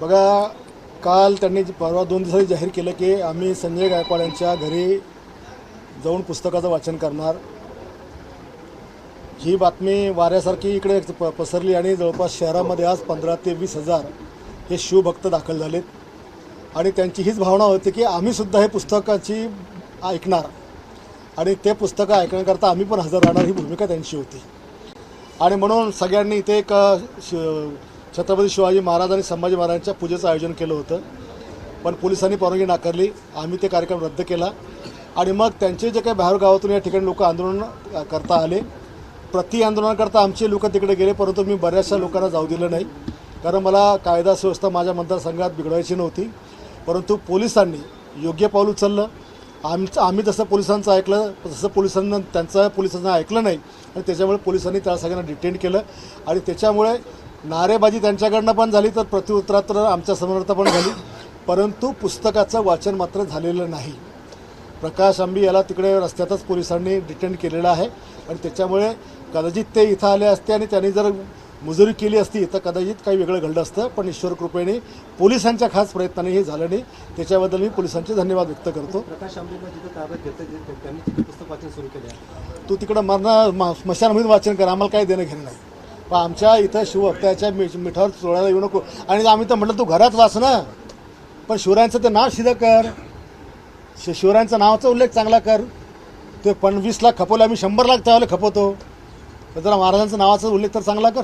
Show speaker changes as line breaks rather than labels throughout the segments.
बघा, काल त्यांनी परवा 2 दिवसांनी जाहीर केलं की आम्ही संजय गायकवाड यांच्या घरी जाऊन पुस्तकाचं वाचन करणार। ही बातमी वाऱ्यासारखी इकडे पसरली आणि जवळपास शहरामध्ये आज 15 ते 20 हजार हे शिवभक्त दाखल झालेत आणि त्यांची हीच भावना होती की आम्हीसुद्धा हे पुस्तकाची ऐकणार आणि ते पुस्तकं ऐकण्याकरता आम्ही पण हजर राहणार, ही भूमिका त्यांची होती। आणि म्हणून सगळ्यांनी इथे एक छत्रपती शिवाजी महाराज आणि संभाजी महाराजांच्या पूजेचं आयोजन केलं होतं, पण पोलिसांनी परवानगी नाकारली। आम्ही ते कार्यक्रम रद्द केला आणि मग त्यांचे जे काही बाहेर गावातून या ठिकाणी लोक आंदोलन करता आले, प्रति आंदोलनाकरता आमचे लोक तिकडे गेले, परंतु मी बऱ्याचशा लोकांना जाऊ दिलं नाही, कारण मला कायदा सुव्यवस्था माझ्या मतदारसंघात बिघडवायची नव्हती। परंतु पोलिसांनी योग्य पाऊल उचललं। आम्ही जसं पोलिसांचं ऐकलं तसं पोलिसांना ऐकलं नाही आणि त्याच्यामुळे पोलिसांनी त्या सगळ्यांना डिटेन केलं आणि त्याच्यामुळे नारेबाजी त्यांच्याकडनं पण झाली, तर प्रत्युत्तरात्र आमच्या समोर पण झाली, परंतु पुस्तकाचं वाचन मात्र झालेलं नाही। प्रकाश आंबी याला तिकडे रस्त्यातच पोलिसांनी डिटेन केलेलं आहे आणि त्याच्यामुळे कदाचित ते इथं आले असते आणि त्यांनी जर मुजुरी केली असती तर कदाचित काही वेगळं घडलं असतं, पण ईश्वर कृपेने पोलिसांच्या खास प्रयत्नाने हे झालं नाही, त्याच्याबद्दल मी पोलिसांचे धन्यवाद व्यक्त करतो।
प्रकाश आंबेंना जिथं ताब्यात घेतलं त्यांनी तिथे पुस्तक वाचन सुरू केलं।
तू तिकडं स्मशानभूमीत वाचन कर, आम्हाला काही देणं घेणं नाही, पण आमच्या इथं शिवभक्ताच्या मिठावर चोळायला येऊ नको। आणि आम्ही तर म्हटलं तू घरात वाच ना, पण शिवरायांचं ते नाव सिद्ध कर, शिवरायांचं नावाचा उल्लेख चांगला कर। ते 20 लाख खपवले, आम्ही 100 लाख त्यावेळेला खपवतो, तर जरा महाराजांचं नावाचा उल्लेख तर चांगला कर।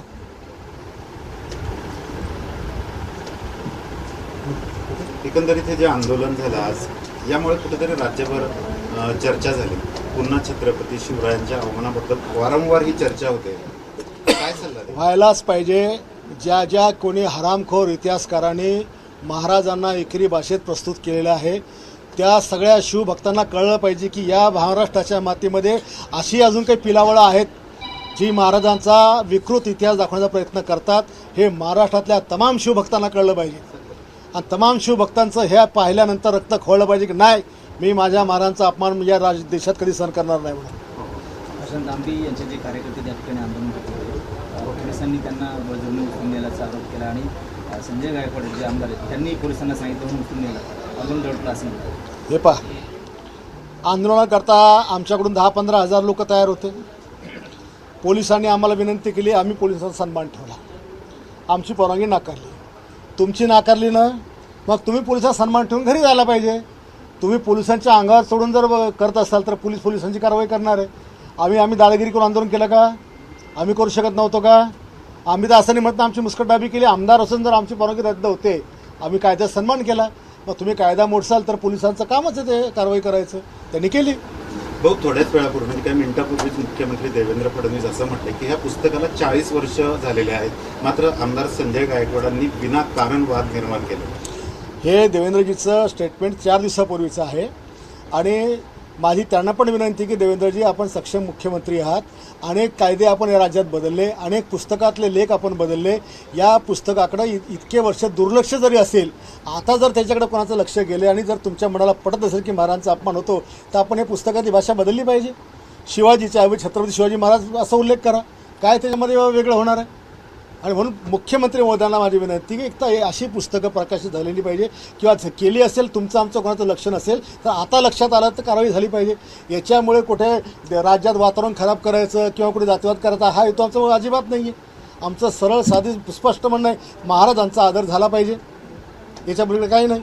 एकंदरीत हे जे आंदोलन झालं आज, यामुळे कुठेतरी राज्यभर चर्चा झाली। पुन्हा छत्रपती शिवरायांच्या आव्हानाबद्दल वारंवार ही चर्चा होते, काय सल्ला द्याल?
व्हायलाच पाहिजे। ज्या कोणी हरामखोर इतिहासकारांनी महाराजांना एकरी भाषेत प्रस्तुत केलेलं आहे, त्या सगळ्या शिवभक्तांना कळलं पाहिजे की या महाराष्ट्राच्या मातीमध्ये अशी अजून काही पिलावळं आहेत जी महाराजांचा विकृत इतिहास दाखवण्याचा प्रयत्न करतात। हे महाराष्ट्रातल्या तमाम शिवभक्तांना कळलं पाहिजे आणि तमाम शिवभक्तांचं हे पाहिल्यानंतर रक्त खवळलं पाहिजे की नाही, मी माझ्या महाराजांचा अपमान या देशात कधी सहन करणार नाही म्हणून।
प्रशांत आंबी यांचे जे कार्यकर्ते त्या ठिकाणी आंदोलन करत होते, पोलिसांनी त्यांना बळजबरीने उचलून नेल्याचा आरोप केला आणि संजय गायकवाड जे आमदार आहेत त्यांनी पोलिसांना सांगितलं म्हणून उचलून नेलं, अजून दडपलं असं म्हणतात।
हे पहा, आंदोलनाकरता आमच्याकडून 10-15 हजार लोक तयार होते। पोलिसांनी आम्हाला विनंती केली, आम्ही पोलिसांचा सन्मान ठेवला, आमची परवानगी नाकारली। तुमची नाकारली ना, मग तुम्ही पोलिसांचा सन्मान ठेवून घरी जायला पाहिजे। तुम्ही पोलिसांच्या अंगावर सोडून जर करत असाल तर पोलिसांची कारवाई करणार आहे। आम्ही दादागिरी करून आंदोलन केलं का? आम्ही करू शकत नव्हतो का? आम्ही तर असं नाही म्हणत आमची मुस्कटदाबी केली। आमदार असून जर आमची परवानगी रद्द होते, आम्ही कायद्याचा सन्मान केला। मग तुम्ही कायदा मोडसाल तर पोलिसांचं कामच आहे ते कारवाई करायचं, त्यांनी केली।
भाऊ, थोड्याच वेळापूर्वी म्हणजे काही मिनिटापूर्वीच मुख्यमंत्री देवेंद्र फडणवीस असं म्हटले की ह्या पुस्तकाला 40 वर्ष झालेले आहेत, मात्र आमदार संजय गायकवाडांनी विनाकारण वाद निर्माण केले।
हे देवेंद्रजीचं स्टेटमेंट 4 दिवसापूर्वीचं आहे आणि माझी त्यांना पण विनंती की देवेंद्रजी, आपण सक्षम मुख्यमंत्री आहात, अनेक कायदे आपण या राज्यात बदलले, अनेक पुस्तकातले लेख आपण बदलले, या पुस्तकाकडे इतके वर्ष दुर्लक्ष जरी असेल, आता जर त्याच्याकडे कोणाचं लक्ष गेले आणि जर तुमच्या मनाला पटत असेल की महाराजांचा अपमान होतो, तर आपण हे पुस्तकाची भाषा बदलली पाहिजे। शिवाजीच्या ऐवजी छत्रपती शिवाजी महाराज असा उल्लेख करा, काय त्याच्यामध्ये वेगळं होणार आहे? आणि म्हणून मुख्यमंत्री महोदयांना माझी विनंती की एक तर अशी पुस्तकं प्रकाशित झालेली पाहिजे, किंवा केली असेल, तुमचं आमचं कोणाचं लक्ष नसेल तर आता लक्षात आलं तर कारवाई झाली पाहिजे। याच्यामुळे कुठे राज्यात वातावरण खराब करायचं किंवा कुठे जातीवाद करायचा हा हेतू आमचा अजिबात नाही आहे। आमचं सरळ साधी स्पष्ट म्हणणं आहे, महाराजांचा आदर झाला पाहिजे, याच्यापुढे काही नाही।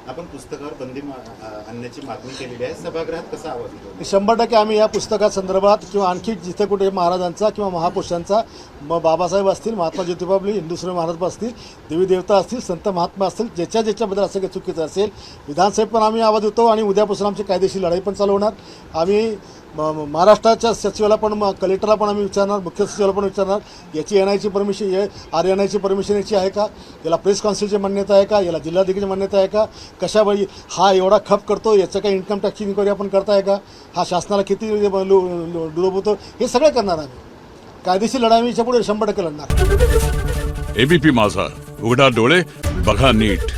आपण पुस्तकावर बंदी आणण्याची मागणी केलेली आहे, सभागृहात कसा आवाज येतो?
100% आम्ही या पुस्तकासंदर्भात किंवा आणखी जिथे कुठे महाराजांचा किंवा महापुरुषांचा, बाबासाहेब असतील, महात्मा ज्योतिबा फुले, हिंदुस्वामी महाराज असतील, देवी देवता असतील, संत महात्मा असतील, ज्याच्याबद्दल असं काही चुकीचं असेल, विधानसभेत पण आम्ही आवाज देतो आणि उद्यापासून आमची कायदेशीर लढाई पण चालू होणार। आम्ही महाराष्ट्राच्या सचिवाला पण, कलेक्टरला पण आम्ही विचारणार, मुख्य सचिवाला पण विचारणार, याची एनआयची परमिशन, आरएनआयची परमिशन याची आहे का, याला प्रेस काउन्सिलची मान्यता आहे का, याला जिल्हाधिकारीची मान्यता आहे का, कशामुळे हा एवढा खप करतो, याचं काही इन्कम टॅक्सची इन्क्वायरी आपण करताय का, हा शासनाला किती डुबवतो, हे सगळं करणार आम्ही। कायदेशीर लढाई आम्ही याच्यापुढे 100% लढणार।
एबीपी माझा, उघडा डोळे बघा नीट।